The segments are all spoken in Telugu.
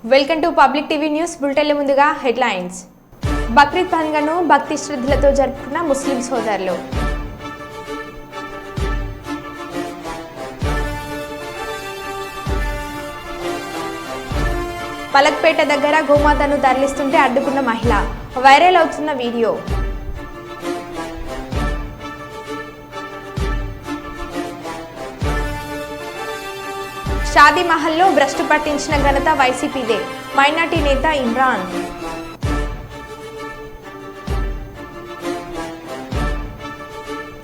Welcome to public TV news బులెటిన్ల ముందుగా హెడ్లైన్స్. బక్రీద్ పండుగను భక్తి శ్రద్ధలతో జరుపుకున్న ముస్లిం సోదరులు. పలక్పేట దగ్గర గోమాతను తరలిస్తుంటే అడ్డుకున్న మహిళ, వైరల్ అవుతున్న వీడియో. షాదీ మహల్లో భ్రష్టు పట్టించిన ఘనత వైసీపీదే, మైనార్టీ నేత ఇమ్రాన్.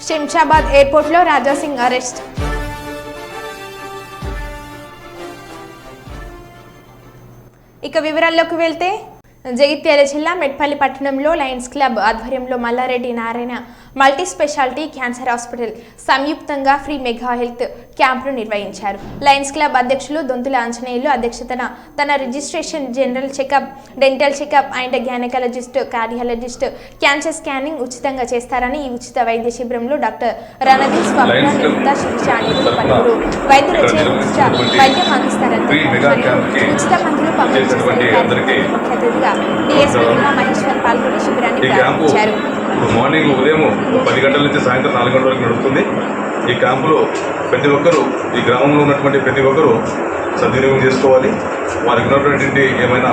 శంషాబాద్ ఎయిర్పోర్ట్లో రాజాసింగ్ అరెస్ట్. ఇక వివరాల్లోకి వెళ్తే, జగిత్యాల జిల్లా మెట్పల్లి పట్టణంలో లయన్స్ క్లబ్ ఆధ్వర్యంలో Mallareddy Narayana multi speciality cancer hospital సంయుక్తంగా ఫ్రీ మెగా హెల్త్ క్యాంప్ను నిర్వహించారు. లయన్స్ క్లబ్ అధ్యక్షులు దొంతుల ఆంజనేయులు అధ్యక్షతన తన registration, general checkup, dental checkup and gynaecologist, cardiologist, cancer scanning ఉచితంగా చేస్తారని, ఈ ఉచిత వైద్య శిబిరంలో డాక్టర్ రణదీప్ స్వప్న, నిమిత, శిక్షాణులు, పలువురు వైద్యులచే ఉచిత వైద్యం అందిస్తారని, ఉచిత మందులు పంపిణీ చేస్తారు. ముఖ్య అతిథిగా డిఎస్పీ ఉమా మహేశ్వర్ పాల్గొని శిబిరాన్ని ప్రారంభించారు. మార్నింగ్ ఉదయం 10 గంటల నుంచి సాయంత్రం 4 గంటల వరకు నడుస్తుంది. ఈ క్యాంపులో ప్రతి ఒక్కరూ, ఈ గ్రామంలో ఉన్నటువంటి ప్రతి ఒక్కరూ సద్వినియోగం చేసుకోవాలి. వారికి ఉన్నటువంటి ఏమైనా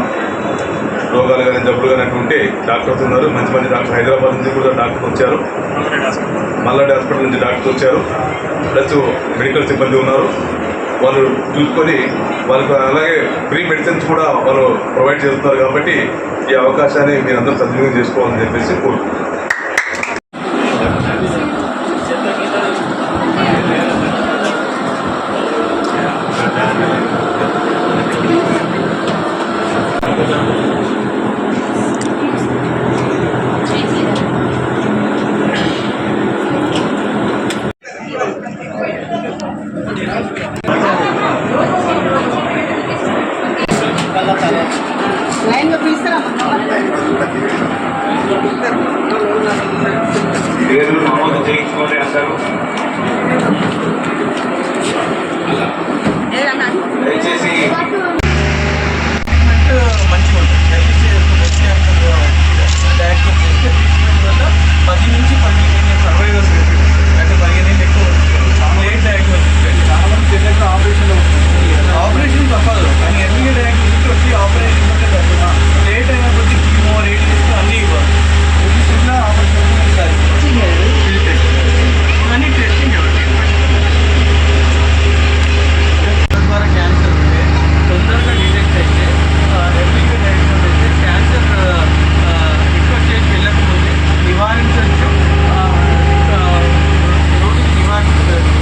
రోగాలు కానీ జబ్బులు కానీ ఉంటే డాక్టర్స్ ఉన్నారు. మంచి మంచి డాక్టర్ హైదరాబాద్ నుంచి కూడా డాక్టర్స్ వచ్చారు, మల్లారెడ్డి హాస్పిటల్ నుంచి డాక్టర్స్ వచ్చారు, ప్లస్ మెడికల్ సిబ్బంది ఉన్నారు. వాళ్ళు చూసుకొని వాళ్ళకు అలాగే ఫ్రీ మెడిసిన్స్ కూడా వాళ్ళు ప్రొవైడ్ చేస్తున్నారు. కాబట్టి ఈ అవకాశాన్ని మీరందరూ సద్వినియోగం చేసుకోవాలని చెప్పేసి కోరుకుంటున్నాను. పేర్లు నమోదు చేయించుకోవాలి అంటారు. దయచేసి మంచిగా ఉంటుంది. డయాగ్నోస్ చేస్తే ట్రీట్మెంట్ వల్ల 10 నుంచి 15 సర్వైవర్స్ అంటే 15 ఏళ్ళు ఎక్కువ లేట్ డయాగ్నోసిస్. చాలా మంది తెలియక ఆపరేషన్ తప్పదు, కానీ ఎర్లీగా డయాగ్నోసిస్ వచ్చి ఆపరేషన్ ఉంటే తప్ప లేట్ అయిన కొద్ది కీమో, రేడియేషన్ అన్నీ ఇవ్వాలి. చిన్న ఆపరేషన్ కానీ టెస్టింగ్ ద్వారా క్యాన్సర్ ఉంటే తొందరగా డిటెక్ట్ అయితే, ఎర్లీగా డయాగ్నోస్ అయితే క్యాన్సర్ ఎక్కువ స్టేజ్ వెళ్ళకపోతే నివారించవచ్చు,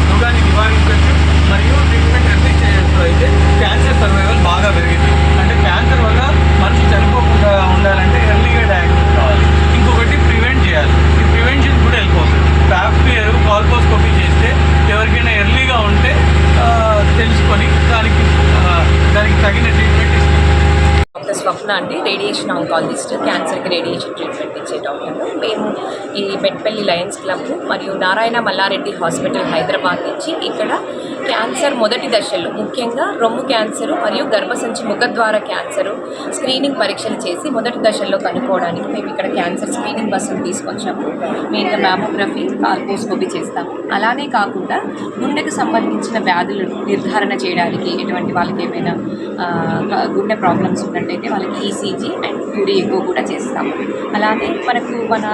రోగాన్ని నివారించవచ్చు. మరియు ట్రీట్మెంట్ ఎర్లీ స్టేజెస్లో అయితే క్యాన్సర్ సర్వైవల్ బాగా పెరిగింది. అంటే క్యాన్సర్ వల్ల మనిషి చనిపోకుండా ఉండాలంటే ఎర్లీగా డయాగ్నోస్ కావాలి. ఇంకొకటి ప్రివెంట్ చేయాలి. ఈ ప్రివెన్షన్ కూడా వెళ్ళిపోతుంది. ప్యాప్ వేరు కాల్పోస్కోపీ చేస్తే ఎవరికైనా ఎర్లీగా ఉంటే తెలుసుకొని దానికి తగిన ట్రీట్మెంట్ ఇస్తాం. డాక్టర్ స్వప్న అండి, రేడియేషన్ ఆంకాలజిస్ట్, క్యాన్సర్కి రేడియేషన్ ట్రీట్మెంట్ ఇచ్చే డాక్టర్లు. మేము ఈ మెట్పల్లి లయన్స్ క్లబ్ మరియు నారాయణ మల్లారెడ్డి హాస్పిటల్ హైదరాబాద్ నుంచి ఇక్కడ క్యాన్సర్ మొదటి దశలో, ముఖ్యంగా రొమ్ము క్యాన్సరు మరియు గర్భసంచి ముఖద్వార క్యాన్సరు స్క్రీనింగ్ పరీక్షలు చేసి మొదటి దశల్లో కనుక్కోవడానికి మేము ఇక్కడ క్యాన్సర్ స్క్రీనింగ్ బస్సును తీసుకొచ్చాము. మెయిన్గా మ్యామోగ్రఫీ, కాల్పోస్కోపీ చేస్తాము. అలానే కాకుండా గుండెకు సంబంధించిన వ్యాధులు నిర్ధారణ చేయడానికి, ఎటువంటి వాళ్ళకి ఏమైనా గుండె ప్రాబ్లమ్స్ ఉన్నట్టయితే వాళ్ళకి ఈసీజీ అండ్ క్యూడీ ఎక్కువ కూడా చేస్తాము. అలానే మనకు మన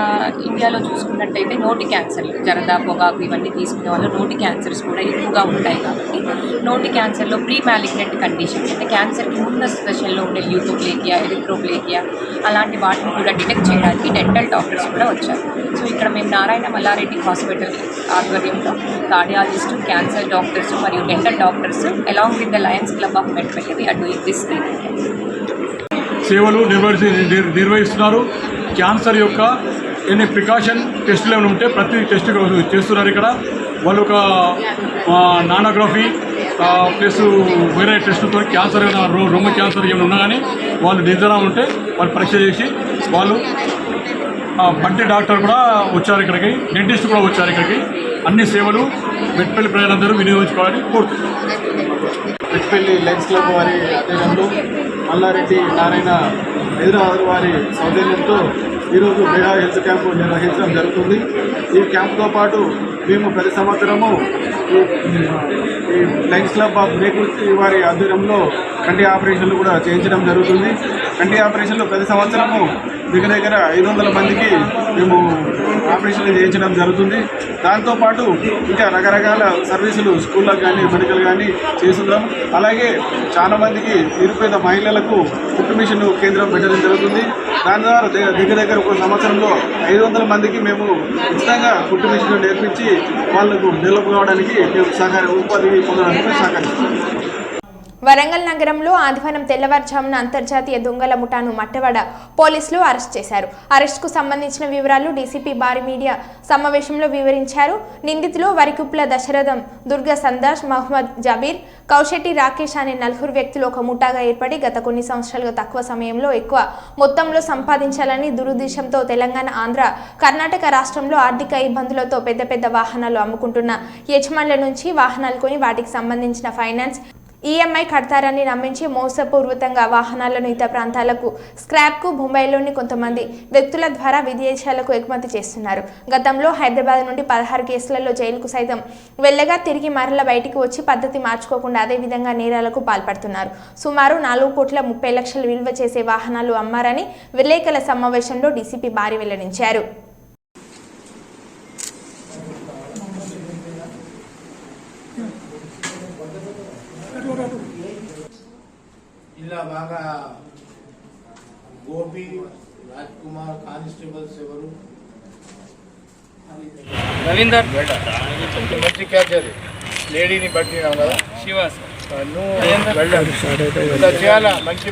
ఇండియాలో చూసుకున్నట్టయితే నోటి క్యాన్సర్లు, జరద, పొగాకు ఇవన్నీ తీసుకునే వాళ్ళు నోటి క్యాన్సర్స్ కూడా ఎక్కువగా ఉంటాయి. కాబట్టి నోటి క్యాన్సర్లో ప్రీ మ్యాలిగ్నెంట్ కండిషన్ అంటే క్యాన్సర్కి ముందస్తు దశల్లో ఉండే ల్యూకోప్లేకియా, ఎరిథ్రోప్లేకియా అలాంటి వాటిని కూడా డిటెక్ట్ చేయడానికి డెంటల్ డాక్టర్స్ కూడా వచ్చారు. సో ఇక్కడ మేము నారాయణ మల్లారెడ్డి హాస్పిటల్ ఆధ్వర్యంలో కార్డియాలజిస్ట్, క్యాన్సర్ డాక్టర్స్ మరియు dental doctors along with the Lions Club of Metpally we are doing this సేవలు నిర్వహిస్తున్నారు. క్యాన్సర్ యొక్క ఎన్ని ప్రికాషన్ టెస్టులు ఏమైనా ఉంటే ప్రతి టెస్ట్ చేస్తున్నారు. ఇక్కడ వాళ్ళు ఒక నానోగ్రఫీ ప్లస్ వేరే టెస్టులతో క్యాన్సర్, రొమ్ము క్యాన్సర్ ఏమైనా ఉన్నా కానీ వాళ్ళు నిర్ధారణ ఉంటే వాళ్ళు పరీక్ష చేసి వాళ్ళు పంటి డాక్టర్ కూడా వచ్చారు ఇక్కడికి, డెంటిస్ట్ కూడా వచ్చారు ఇక్కడికి. అన్ని సేవలు మెట్పల్లి ప్రజలందరూ వినియోగించుకోవాలని కోరుతున్నాను. మెట్పల్లి లయన్స్ క్లబ్ వారి ఆధ్వర్యంలో మల్లారెడ్డి నారాయణ హైదరాబాద్ వారి సౌజన్యంతో ఈరోజు మెగా హెల్త్ క్యాంపు నిర్వహించడం జరుగుతుంది. ఈ క్యాంపుతో పాటు మేము ప్రతి సంవత్సరము ఈ లయన్స్ క్లబ్ ఆఫ్ మేకుర్తి వారి ఆధ్వర్యంలో కంటి ఆపరేషన్లు కూడా చేయించడం జరుగుతుంది. కంటి ఆపరేషన్లు ప్రతి సంవత్సరము దగ్గర 500 మందికి మేము ఆపరేషన్లు చేయించడం జరుగుతుంది. దాంతోపాటు ఇంకా రకరకాల సర్వీసులు స్కూళ్ళకు కానీ మెడికల్ కానీ చేస్తున్నాం. అలాగే చాలామందికి నిరుపేద మహిళలకు కుట్టు మిషన్ కేంద్రం పెట్టడం జరుగుతుంది. దాని ద్వారా దగ్గర ఒక సంవత్సరంలో 500 మందికి మేము ఉచితంగా కుట్టు మిషన్ నేర్పించి వాళ్లకు డెవలప్ కావడానికి మేము ఉపాధి పొందడానికి సహకరిస్తాం. వరంగల్ నగరంలో ఆదివారం తెల్లవారుజామున అంతర్జాతీయ దొంగల ముఠాను మట్టవాడ పోలీసులు అరెస్ట్ చేశారు. అరెస్టుకు సంబంధించిన వివరాలు డీసీపీ భారీ మీడియా సమావేశంలో వివరించారు. నిందితులు వరికుప్ల దశరథం, దుర్గా సందాష్, మహమ్మద్ జబీర్, కౌశెట్టి రాకేష్ అనే 4 వ్యక్తులు ఒక ముఠాగా ఏర్పడి గత కొన్ని సంవత్సరాలుగా తక్కువ సమయంలో ఎక్కువ మొత్తంలో సంపాదించాలని దురుద్దేశంతో తెలంగాణ, ఆంధ్ర, కర్ణాటక రాష్ట్రంలో ఆర్థిక ఇబ్బందులతో పెద్ద వాహనాలు అమ్ముకుంటున్న యజమానుల నుంచి వాహనాలు కొని వాటికి సంబంధించిన ఫైనాన్స్, ఈఎంఐ కడతారని నమ్మించి మోసపూర్వకంగా వాహనాలను ఇతర ప్రాంతాలకు స్క్రాప్కు ముంబైలోని కొంతమంది వ్యక్తుల ద్వారా విదేశాలకు ఎగుమతి చేస్తున్నారు. గతంలో హైదరాబాద్ నుండి 16 కేసులలో జైలుకు సైతం వెళ్ళగా తిరిగి మరల బయటికి వచ్చి పద్ధతి మార్చుకోకుండా అదే విధంగా నేరాలకు పాల్పడుతున్నారు. సుమారు 4,30,00,000 విలువ చేసే వాహనాలు అమ్మారని విలేకరుల సమావేశంలో డీసీపీ భారీ వెల్లడించారు. ఇలా బాగా గోపి, రాజ్ కుమార్, కానిస్టేబుల్స్ ఎవరు రవీందర్ మంచి క్యాచర్ లేడీని పట్టినాం కదా శివాస్ నువ్వు ఇలా చేయాలా మంచి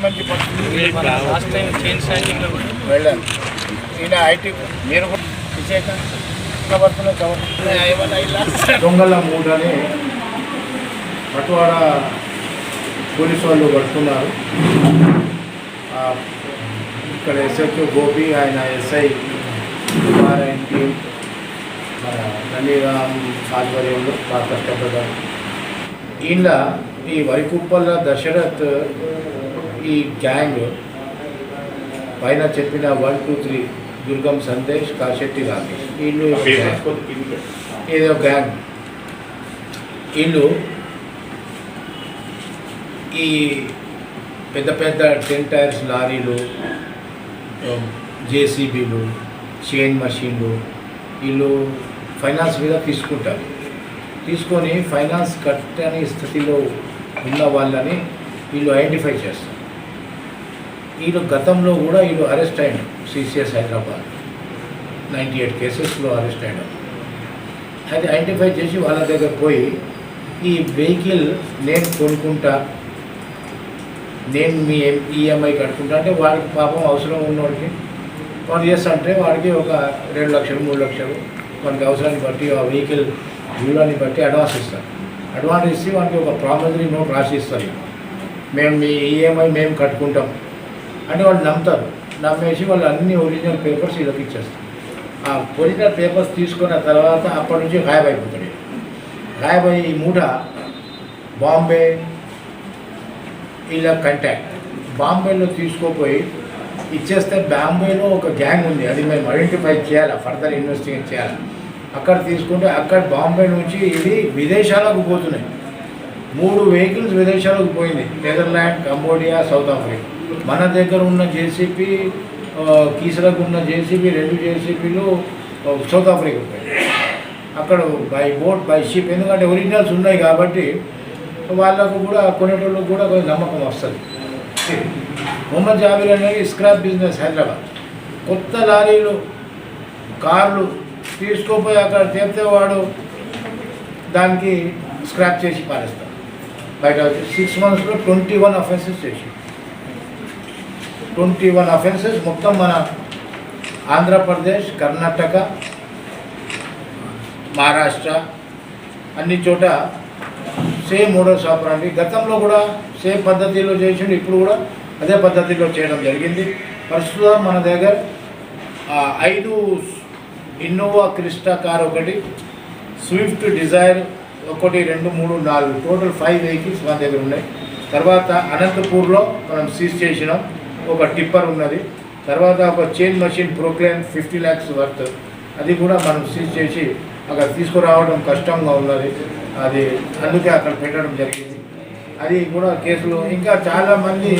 లాస్ట్ టైం చైన్ స్నాచింగ్లో వెళ్ళాను. ఈయన ఐటీ మీరు దొంగల మూడని పట్టువాడ పోలీసు వాళ్ళు పడుతున్నారు. ఇక్కడ ఎస్హెచ్ఓ గోపి, ఆయన ఎస్ఐ కుమార్ అండ్ టీమ్ మన నందిరామ్ ఆధ్వర్యంలో బాగా కష్టపడ్డారు. ఈయన ఈ వరికుప్పల దశరథ్ ఈ గ్యాంగ్ పైన చెప్పిన 1, 2, 3 దుర్గం సందేశ్, కాశెట్టి రాకేష్ వీళ్ళు ఏదో గ్యాంగ్. వీళ్ళు ఈ పెద్ద 10 టైర్స్ లారీలు, జేసీబీలు, చైన్ మషీన్లు వీళ్ళు ఫైనాన్స్ మీద తీసుకుంటారు. తీసుకొని ఫైనాన్స్ కట్టని స్థితిలో ఉన్న వాళ్ళని వీళ్ళు ఐడెంటిఫై చేస్తారు. వీళ్ళు గతంలో కూడా వీళ్ళు అరెస్ట్ అయ్యారు. సిసిఎస్ హైదరాబాద్ 98 కేసెస్లో అరెస్ట్ అయ్యారు. అది ఐడెంటిఫై చేసి వాళ్ళ దగ్గర పోయి ఈ వెహికల్ నేను కొనుక్కుంటా, నేను మీ ఈఎంఐ కట్టుకుంటా అంటే వాడికి పాపం అవసరం ఉన్నవాడికి వాడు చేస్తా అంటే వాడికి ఒక 2 లక్షలు 3 లక్షలు వానికి అవసరాన్ని బట్టి ఆ వెహికల్ విలువని బట్టి అడ్వాన్స్ ఇస్తారు. అడ్వాన్స్ ఇచ్చి వానికి ఒక ప్రామిసరీ నోట్ రాసి ఇస్తారు. మేము మీ ఈఎంఐ మేము కట్టుకుంటాం అంటే వాళ్ళు నమ్ముతారు. నమ్మేసి వాళ్ళు అన్ని ఒరిజినల్ పేపర్స్ వీళ్ళకి ఇచ్చేస్తారు. ఆ ఒరిజినల్ పేపర్స్ తీసుకున్న తర్వాత అప్పటి నుంచి గాయబైపోతాడు. గాయబై ఈ మూట బాంబే ఇలా కాంటాక్ట్ బాంబేలో తీసుకోపోయి ఇచ్చేస్తే బాంబేలో ఒక గ్యాంగ్ ఉంది, అది మేము ఐడెంటిఫై చేయాలి, ఫర్దర్ ఇన్వెస్టిగేట్ చేయాలి. అక్కడ తీసుకుంటే అక్కడ బాంబే నుంచి ఇది విదేశాలకు పోతున్నాయి. 3 వెహికల్స్ విదేశాలకు పోయింది, నెదర్లాండ్, కంబోడియా, సౌత్ ఆఫ్రికా. మన దగ్గర ఉన్న జేసీపీ కీసరకు ఉన్న జేసీబీ 2 జేసీబీలు సౌత్ ఆఫ్రికా పోయింది. అక్కడ బై బోట్ బై షిప్, ఎందుకంటే ఒరిజినల్స్ ఉన్నాయి కాబట్టి వాళ్ళకు కూడా కొనేటోళ్ళకు కూడా కొంచెం నమ్మకం వస్తుంది. మొహమ్మద్ జాబీర్ అనేది స్క్రాప్ బిజినెస్ హైదరాబాద్. కొత్త లారీలు, కార్లు తీసుకోపోయి అక్కడ చెప్తే వాడు దానికి స్క్రాప్ చేసి పారేస్తాడు. బయట 6 monthsలో 21 అఫెన్సెస్ చేసి 21 అఫెన్సెస్ మొత్తం మన ఆంధ్రప్రదేశ్, కర్ణాటక, మహారాష్ట్ర అన్ని చోట సేమ్ మోడల్స్ ఆపరండి. గతంలో కూడా సేమ్ పద్ధతిలో చేసిండు, ఇప్పుడు కూడా అదే పద్ధతిలో చేయడం జరిగింది. ప్రస్తుతం మన దగ్గర 5 ఇన్నోవా క్రిస్టా కార్, ఒకటి స్విఫ్ట్ డిజైర్, 1, 2, 3, 4 టోటల్ 5 వెహికల్స్ మన దగ్గర ఉన్నాయి. తర్వాత అనంతపూర్లో మనం సీజ్ చేసినాం, ఒక టిప్పర్ ఉన్నది. తర్వాత ఒక చైన్ మషిన్ ప్రోక్లైన్ 50 lakhs వర్త్, అది కూడా మనం సీజ్ చేసి అక్కడ తీసుకురావడం కష్టంగా ఉన్నది. అది అందుకే అక్కడ పెట్టడం జరిగింది. అది కూడా కేసులు ఇంకా చాలామంది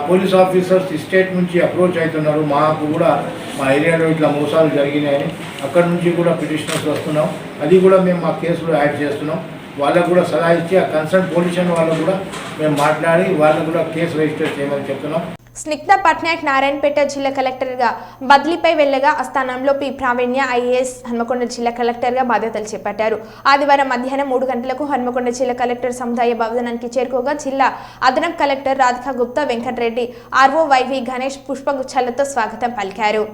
పోలీస్ ఆఫీసర్స్ స్టేట్ నుంచి అప్రోచ్ అవుతున్నారు. మాకు కూడా మా ఏరియాలో ఇట్లా మోసాలు జరిగినాయని అక్కడ నుంచి కూడా పిటిషనర్స్ వస్తున్నాం. అది కూడా మేము మా కేసులో యాడ్ చేస్తున్నాం. వాళ్ళకు కూడా సలహా ఇచ్చి ఆ కన్సర్న్ పొజిషన్ వాళ్ళకు కూడా మేము మాట్లాడి వాళ్ళకు కూడా కేసు రిజిస్టర్ చేయమని చెప్తున్నాం. స్నిగ్ధ పట్నాయక్ నారాయణపేట జిల్లా కలెక్టర్గా బదిలీపై వెళ్లగా ఆ స్థానంలో పి ప్రావీణ్య ఐఏఎస్ హన్మకొండ జిల్లా కలెక్టర్గా బాధ్యతలు చేపట్టారు. ఆదివారం మధ్యాహ్నం 3 గంటలకు హన్మకొండ జిల్లా కలెక్టర్ సముదాయ భవనానికి చేరుకోగా జిల్లా అదనపు collector Radhika Gupta, Venkatareddy, RO YV Ganesh పుష్పగుచ్చాలతో స్వాగతం పలికారు.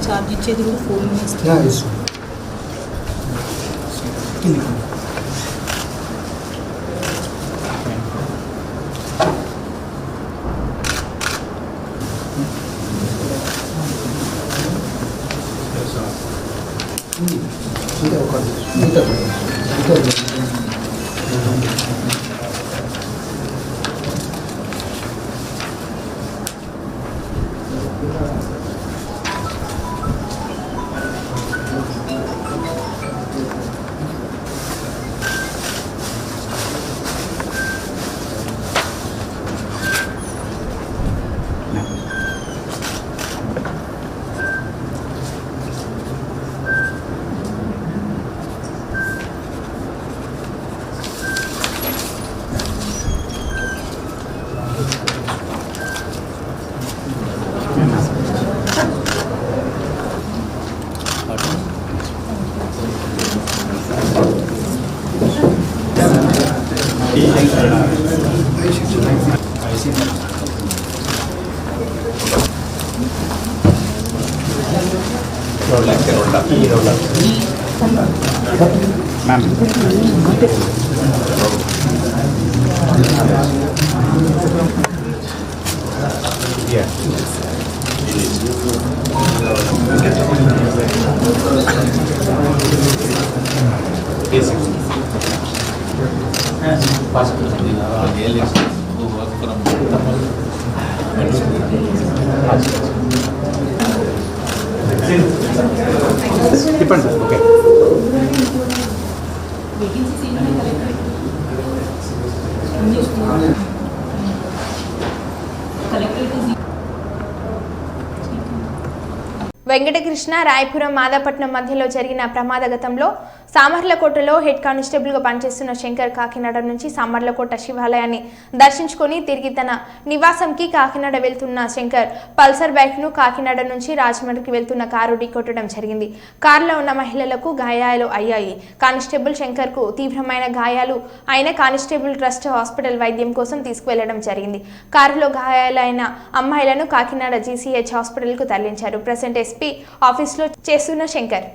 చార్జ్ ఇచ్చేది కూడా ఫోన్ ఇస్తుంది. వెంకటకృష్ణ రాయపురం మాదాపట్నం మధ్యలో జరిగిన ప్రమాదగతంలో సామర్లకోటలో హెడ్ కానిస్టేబుల్గా పనిచేస్తున్న శంకర్ కాకినాడ నుంచి సామర్లకోట శివాలయాన్ని దర్శించుకొని తిరిగి తన నివాసంకి కాకినాడ వెళ్తున్న శంకర్ పల్సర్ బైక్ను కాకినాడ నుంచి రాజమండ్రికి వెళ్తున్న కారు ఢీకొట్టడం జరిగింది. కారులో ఉన్న మహిళలకు గాయాలు అయ్యాయి. కానిస్టేబుల్ శంకర్కు తీవ్రమైన గాయాలు అయిన కానిస్టేబుల్ ట్రస్ట్ హాస్పిటల్ వైద్యం కోసం తీసుకువెళ్లడం జరిగింది. కారులో గాయాలైన అమ్మాయిలను కాకినాడ జీసీహెచ్ హాస్పిటల్కు తరలించారు. ప్రెసెంట్ ఎస్పీ ఆఫీస్లో చేస్తున్న శంకర్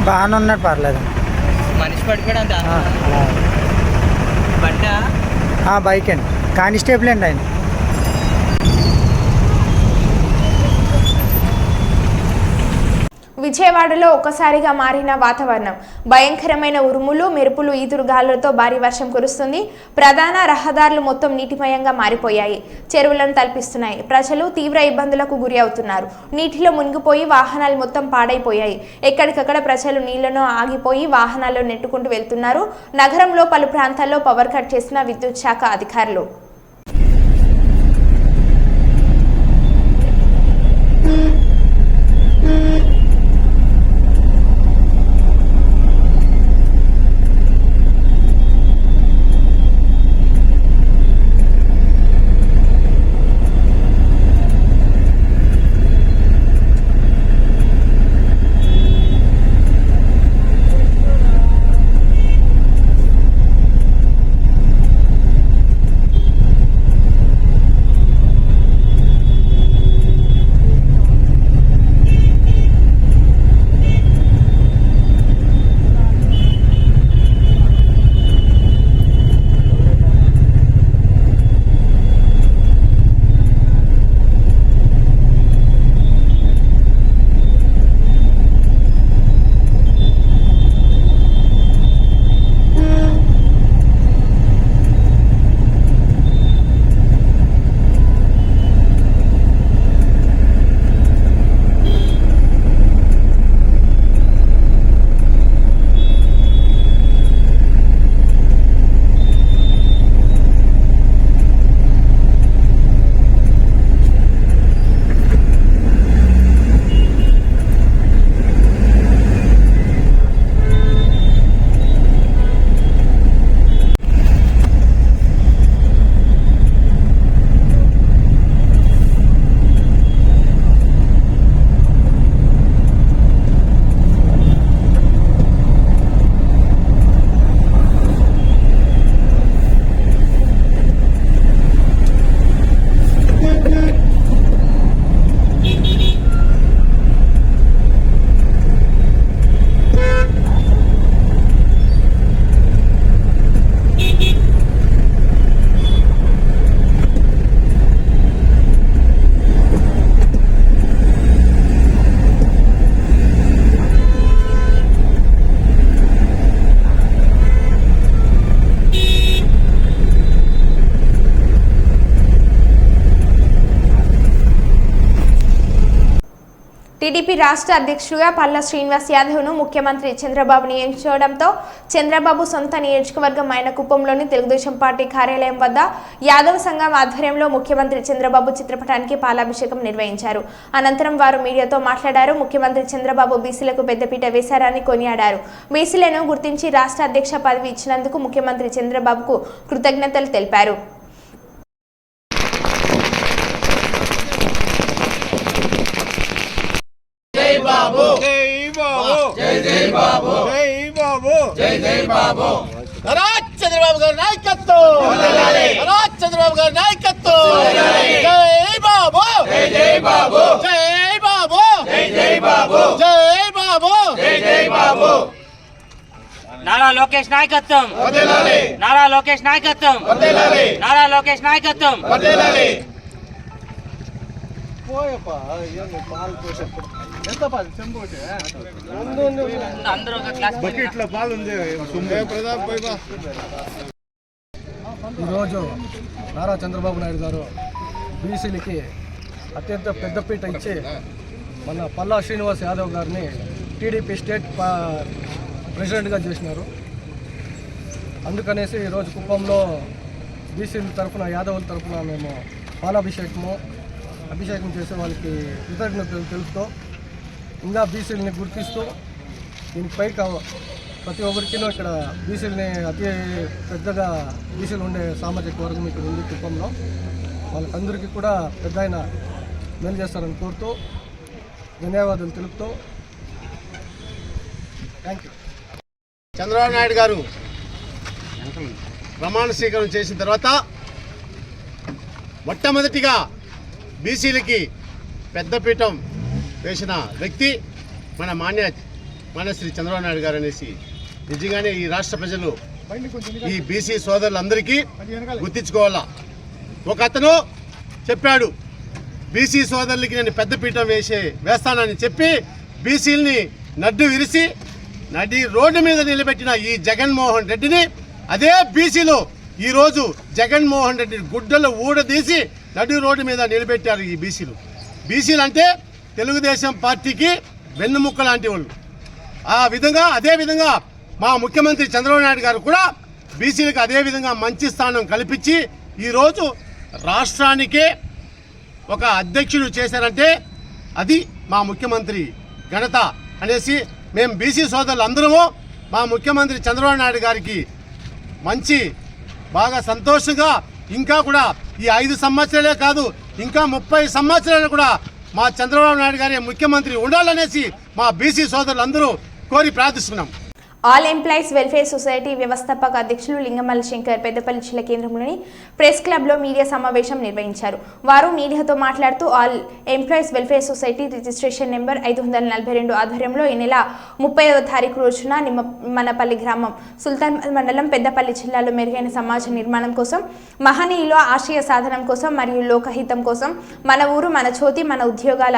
బాగానే ఉన్నాడు, పర్లేదు. మనిషి పడిపోయాడు బైక్ అండి, కానిస్టేబుల్ అండి ఆయన. విజయవాడలో ఒక్కసారిగా మారిన వాతావరణం. భయంకరమైన ఉరుములు, మెరుపులు, ఈదురుగాలులతో భారీ వర్షం కురుస్తుంది. ప్రధాన రహదారులు మొత్తం నీటిమయంగా మారిపోయాయి. చెరువులను తలపిస్తున్నాయి. ప్రజలు తీవ్ర ఇబ్బందులకు గురి అవుతున్నారు. నీటిలో మునిగిపోయి వాహనాలు మొత్తం పాడైపోయాయి. ఎక్కడికక్కడ ప్రజలు నీళ్లను ఆగిపోయి వాహనాల్లో నెట్టుకుంటూ వెళ్తున్నారు. నగరంలో పలు ప్రాంతాల్లో పవర్ కట్ చేసిన విద్యుత్ శాఖ అధికారులు. టీడీపీ రాష్ట్ర అధ్యక్షుడిగా పల్లా శ్రీనివాస్ యాదవ్ను ముఖ్యమంత్రి చంద్రబాబు నియమించడంతో చంద్రబాబు సొంత నియోజకవర్గం అయిన కుప్పంలోని తెలుగుదేశం పార్టీ కార్యాలయం వద్ద యాదవ్ సంఘం ఆధ్వర్యంలో ముఖ్యమంత్రి చంద్రబాబు చిత్రపటానికి పాలాభిషేకం నిర్వహించారు. అనంతరం వారు మీడియాతో మాట్లాడారు. ముఖ్యమంత్రి చంద్రబాబు బీసీలకు పెద్దపీట వేశారని కొనియాడారు. బీసీలను గుర్తించి రాష్ట్ర అధ్యక్ష పదవి ఇచ్చినందుకు ముఖ్యమంత్రి చంద్రబాబుకు కృతజ్ఞతలు తెలిపారు. బాబు జై బాబు జై జై బాబు జై బాబు జై జై బాబు చంద్రబాబు గారి నాయకత్వం చంద్రబాబు గారి నాయకత్వం జై బాబు జై జై బాబు జై బాబు జై జై బాబు జై బాబు జై జై బాబు నారా లోకేష్ నాయకత్వం నారా లోకేష్ నాయకత్వం నారా లోకేష్ నాయకత్వం ఈరోజు నారా చంద్రబాబు నాయుడు గారు బీసీలకి అత్యంత పెద్దపీట ఇచ్చి మన పల్లా శ్రీనివాస్ యాదవ్ గారిని టీడీపీ స్టేట్ ప్రెసిడెంట్గా చేసినారు. అందుకనేసి ఈరోజు కుప్పంలో బీసీల తరఫున యాదవుల తరఫున మేము అభిషేకం చేసి వాళ్ళకి కృతజ్ఞతలు తెలుపుతూ ఇంకా బీసీలని గుర్తిస్తూ దీనికి పైకి ప్రతి ఒక్కరికి ఇక్కడ బీసీలని అతి పెద్దగా బీసీలు ఉండే సామాజిక వర్గం ఇక్కడ ఉంది కుప్పంలో. వాళ్ళకందరికీ కూడా పెద్ద ఆయన మేలు చేస్తారని కోరుతూ ధన్యవాదాలు తెలుపుతూ థ్యాంక్ యూ. చంద్రబాబు నాయుడు గారు ప్రమాణ స్వీకారం చేసిన తర్వాత మొట్టమొదటిగా బీసీలకి పెద్దపీఠం వేసిన వ్యక్తి మన శ్రీ చంద్రబాబు నాయుడు గారు అనేసి నిజంగానే ఈ రాష్ట్ర ప్రజలు ఈ బీసీ సోదరులందరికీ గుర్తించుకోవాలా. ఒక అతను చెప్పాడు బీసీ సోదరులకి నేను పెద్దపీఠం వేస్తానని చెప్పి బీసీలని నడ్డు విరిసి నడి రోడ్డు మీద నిలబెట్టిన ఈ జగన్మోహన్ రెడ్డిని అదే బీసీలు ఈరోజు జగన్మోహన్ రెడ్డి గుడ్డలు ఊడదీసి నడి రోడ్డు మీద నిలబెట్టారు ఈ బీసీలు. బీసీలు అంటే తెలుగుదేశం పార్టీకి వెన్నుముక్క లాంటి వాళ్ళు. అదేవిధంగా మా ముఖ్యమంత్రి చంద్రబాబు నాయుడు గారు కూడా బీసీలకు అదేవిధంగా మంచి స్థానం కల్పించి ఈరోజు రాష్ట్రానికే ఒక అధ్యక్షుడు చేశారంటే అది మా ముఖ్యమంత్రి ఘనత అనేసి మేము బీసీ సోదరులు అందరము మా ముఖ్యమంత్రి చంద్రబాబు నాయుడు గారికి బాగా సంతోషంగా ఇంకా కూడా ఈ 5 సంవత్సరాలే కాదు ఇంకా 30 సంవత్సరాలు కూడా మా చంద్రబాబు నాయుడు గారి ముఖ్యమంత్రి ఉండాలనేసి మా బీసీ సోదరులు అందరూ కోరి ప్రార్థిస్తున్నాం. ఆల్ ఎంప్లాయీస్ వెల్ఫేర్ సొసైటీ వ్యవస్థాపక అధ్యక్షులు లింగమల్లి శంకర్ పెద్దపల్లి జిల్లా కేంద్రంలోని ప్రెస్ క్లబ్లో మీడియా సమావేశం నిర్వహించారు. వారు మీడియాతో మాట్లాడుతూ all employees welfare society registration number 542 ఆధ్వర్యంలో ఈ నెల 30వ తారీఖు రోజున నిమ్మనపల్లి గ్రామం సుల్తాన్ మండలం పెద్దపల్లి జిల్లాలో మెరుగైన సమాజ నిర్మాణం కోసం, మహనీయుల ఆశయ సాధనం కోసం మరియు లోకహితం కోసం మన ఊరు మన జ్యోతి మన ఉద్యోగాల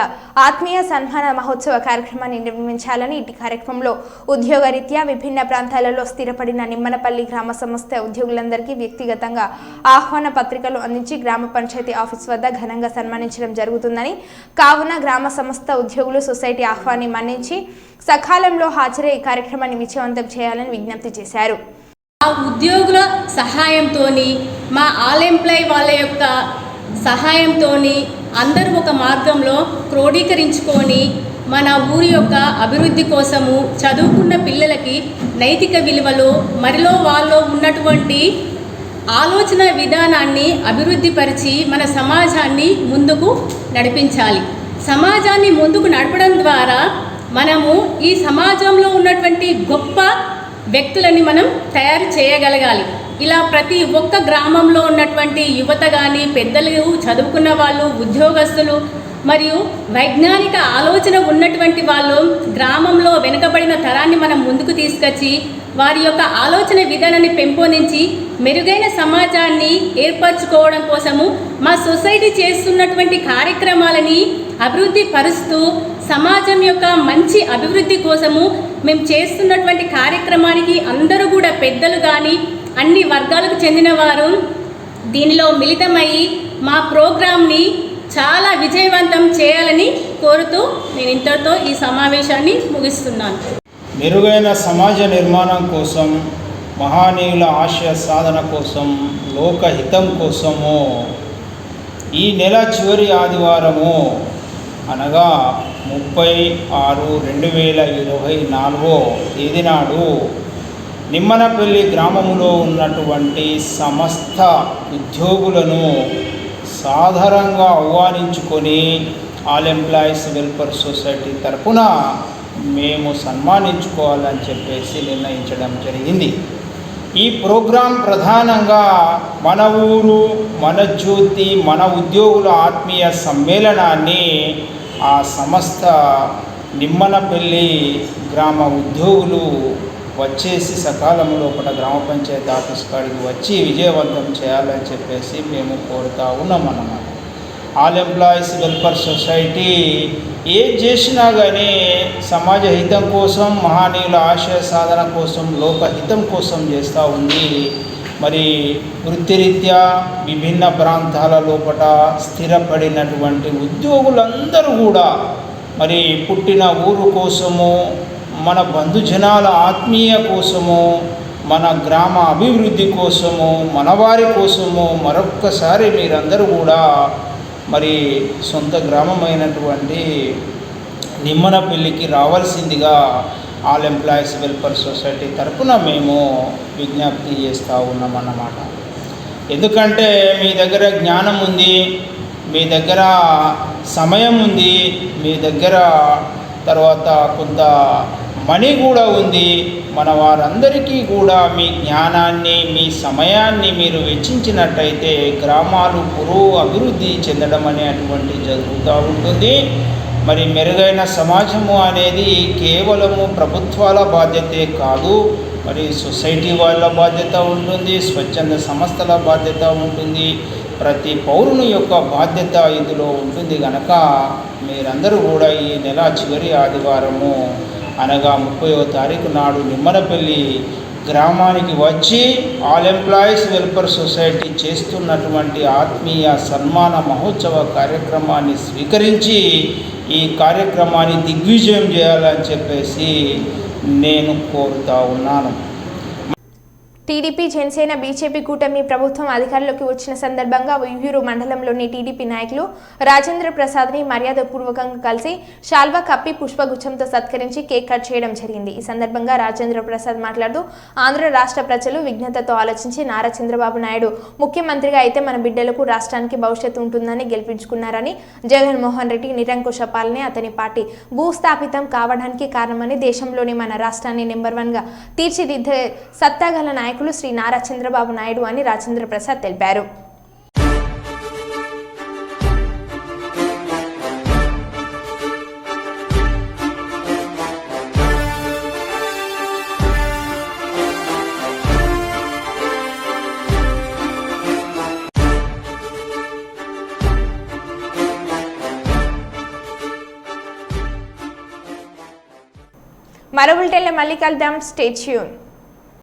ఆత్మీయ సన్మాన మహోత్సవ కార్యక్రమాన్ని నిర్వహించాలని ఇటు కార్యక్రమంలో ఉద్యోగరీత్యా విభిన్న ప్రాంతాలలో స్థిరపడిన నిమ్మనపల్లి గ్రామ సంస్థ ఉద్యోగులందరికీ వ్యక్తిగతంగా ఆహ్వాన పత్రికలు అందించి గ్రామ పంచాయతీ ఆఫీస్ వద్ద ఘనంగా సన్మానించడం జరుగుతుందని, కావున గ్రామ సంస్థ ఉద్యోగులు సొసైటీ ఆహ్వాన్ని మన్నించి సకాలంలో హాజరై ఈ కార్యక్రమాన్ని విజయవంతం చేయాలని విజ్ఞప్తి చేశారు. ఆ ఉద్యోగుల సహాయంతో మా ఆల్ ఎంప్లాయ్ వాళ్ళ యొక్క సహాయంతో అందరూ ఒక మార్గంలో క్రోడీకరించుకొని మన ఊరి యొక్క అభివృద్ధి కోసము చదువుకున్న పిల్లలకి నైతిక విలువలు మరిలో వాళ్ళలో ఉన్నటువంటి ఆలోచన విధానాన్ని అభివృద్ధిపరిచి మన సమాజాన్ని ముందుకు నడిపించాలి. సమాజాన్ని ముందుకు నడపడం ద్వారా మనము ఈ సమాజంలో ఉన్నటువంటి గొప్ప వ్యక్తులని మనం తయారు చేయగలగాలి. ఇలా ప్రతి ఒక్క గ్రామంలో ఉన్నటువంటి యువత కానీ పెద్దలు, చదువుకున్న వాళ్ళు, ఉద్యోగస్తులు మరియు వైజ్ఞానిక ఆలోచన ఉన్నటువంటి వాళ్ళు గ్రామంలో వెనుకబడిన తరాన్ని మనం ముందుకు తీసుకొచ్చి వారి యొక్క ఆలోచన విధానాన్ని పెంపొందించి మెరుగైన సమాజాన్ని ఏర్పరచుకోవడం కోసము మా సొసైటీ చేస్తున్నటువంటి కార్యక్రమాలని అభివృద్ధి పరుస్తూ సమాజం యొక్క మంచి అభివృద్ధి కోసము మేము చేస్తున్నటువంటి కార్యక్రమానికి అందరూ కూడా పెద్దలు కానీ అన్ని వర్గాలకు చెందిన వారు దీనిలో మిళితమయ్యి మా ప్రోగ్రాంని చాలా విజయవంతం చేయాలని కోరుతూ నేను ఇంతటితో ఈ సమావేశాన్ని ముగిస్తున్నాను. మెరుగైన సమాజ నిర్మాణం కోసం, మహనీయుల ఆశయ సాధన కోసం, లోకహితం కోసము ఈ నెల చివరి ఆదివారము అనగా 30/6/2024 తేదీ నాడు నిమ్మనపల్లి గ్రామంలో ఉన్నటువంటి సమస్త ఉద్యోగులను సాధారణంగా ఆహ్వానించుకొని ఆల్ ఎంప్లాయీస్ వెల్ఫేర్ సొసైటీ తరపున మేము సన్మానించుకోవాలని చెప్పేసి నిర్ణయించడం జరిగింది. ఈ ప్రోగ్రాం ప్రధానంగా మన ఊరు మన జ్యోతి మన ఉద్యోగుల ఆత్మీయ సమ్మేళనాన్ని ఆ సంస్థ నిమ్మనపల్లి గ్రామ ఉద్యోగులు వచ్చేసి సకాలంలో లోపల గ్రామ పంచాయతీ ఆఫీస్ కాడికి వచ్చి విజయవంతం చేయాలని చెప్పేసి మేము కోరుతా ఉన్నాం అన్నమాట. ఆల్ ఎంప్లాయీస్ వెల్ఫేర్ సొసైటీ ఏం చేసినా కానీ సమాజ హితం కోసం, మహనీయుల ఆశయ సాధన కోసం, లోకహితం కోసం చేస్తూ ఉంది. మరి వృత్తిరీత్యా విభిన్న ప్రాంతాల లోపల స్థిరపడినటువంటి ఉద్యోగులందరూ కూడా మరి పుట్టిన ఊరు కోసము, మన బంధుజనాల ఆత్మీయ కోసము, మన గ్రామ అభివృద్ధి కోసము, మన వారి కోసము మరొక్కసారి మీరందరూ కూడా మరి సొంత గ్రామమైనటువంటి నిమ్మనపల్లికి రావాల్సిందిగా ఆల్ ఎంప్లాయీస్ వెల్ఫేర్ సొసైటీ తరఫున మేము విజ్ఞప్తి చేస్తూ ఉన్నామన్నమాట. ఎందుకంటే మీ దగ్గర జ్ఞానం ఉంది, మీ దగ్గర సమయం ఉంది, మీ దగ్గర తర్వాత కొంత మనీ కూడా ఉంది. మన వారందరికీ కూడా మీ జ్ఞానాన్ని, మీ సమయాన్ని మీరు వెచ్చించినట్టయితే గ్రామాలు అభివృద్ధి చెందడం అనేటువంటి జరుగుతూ ఉంటుంది. మరి మెరుగైన సమాజము అనేది కేవలము ప్రభుత్వాల బాధ్యతే కాదు, మరి సొసైటీ వాళ్ళ బాధ్యత ఉంటుంది, స్వచ్ఛంద సంస్థల బాధ్యత ఉంటుంది. ప్రతి పౌరుని యొక్క బాధ్యత ఇందులో ఉంటుంది కనుక మీరందరూ కూడా ఈ నెల చివరి ఆదివారము అనగా 30వ తారీఖు నాడు నిమ్మనపల్లి గ్రామానికి వచ్చి ఆల్ ఎంప్లాయీస్ వెల్ఫేర్ సొసైటీ చేస్తున్నటువంటి ఆత్మీయ సన్మాన మహోత్సవ కార్యక్రమాన్ని స్వీకరించి ఈ కార్యక్రమాన్ని దిగ్విజయం చేయాలని చెప్పేసి నేను కోరుతా ఉన్నాను. టీడీపీ జనసేన బీజేపీ కూటమి ప్రభుత్వం అధికారంలోకి వచ్చిన సందర్భంగా ఉయ్యూరు మండలంలోని టీడీపీ నాయకులు రాజేంద్ర ప్రసాద్ని మర్యాదపూర్వకంగా కలిసి శాల్వా కప్పి పుష్పగుచ్చంతో సత్కరించి కేక్ కట్ చేయడం జరిగింది. ఈ సందర్భంగా రాజేంద్ర ప్రసాద్ మాట్లాడుతూ ఆంధ్ర రాష్ట్ర ప్రజలు విజ్ఞతతో ఆలోచించి నారా చంద్రబాబు నాయుడు ముఖ్యమంత్రిగా అయితే మన బిడ్డలకు రాష్ట్రానికి భవిష్యత్తు ఉంటుందని గెలిపించుకున్నారని, జగన్మోహన్ రెడ్డి నిరంకుశ పాలనే అతని పార్టీ భూస్థాపితం కావడానికి కారణమని, దేశంలోని మన రాష్ట్రాన్ని నెంబర్ 1గా తీర్చిదిద్దే సత్తాగల నాయకులు శ్రీ నారా చంద్రబాబు నాయుడు అని రాజేంద్ర ప్రసాద్ తెలిపారు. మరో బులెటిన్లో మళ్ళీ కలుద్దాం. Stay tune.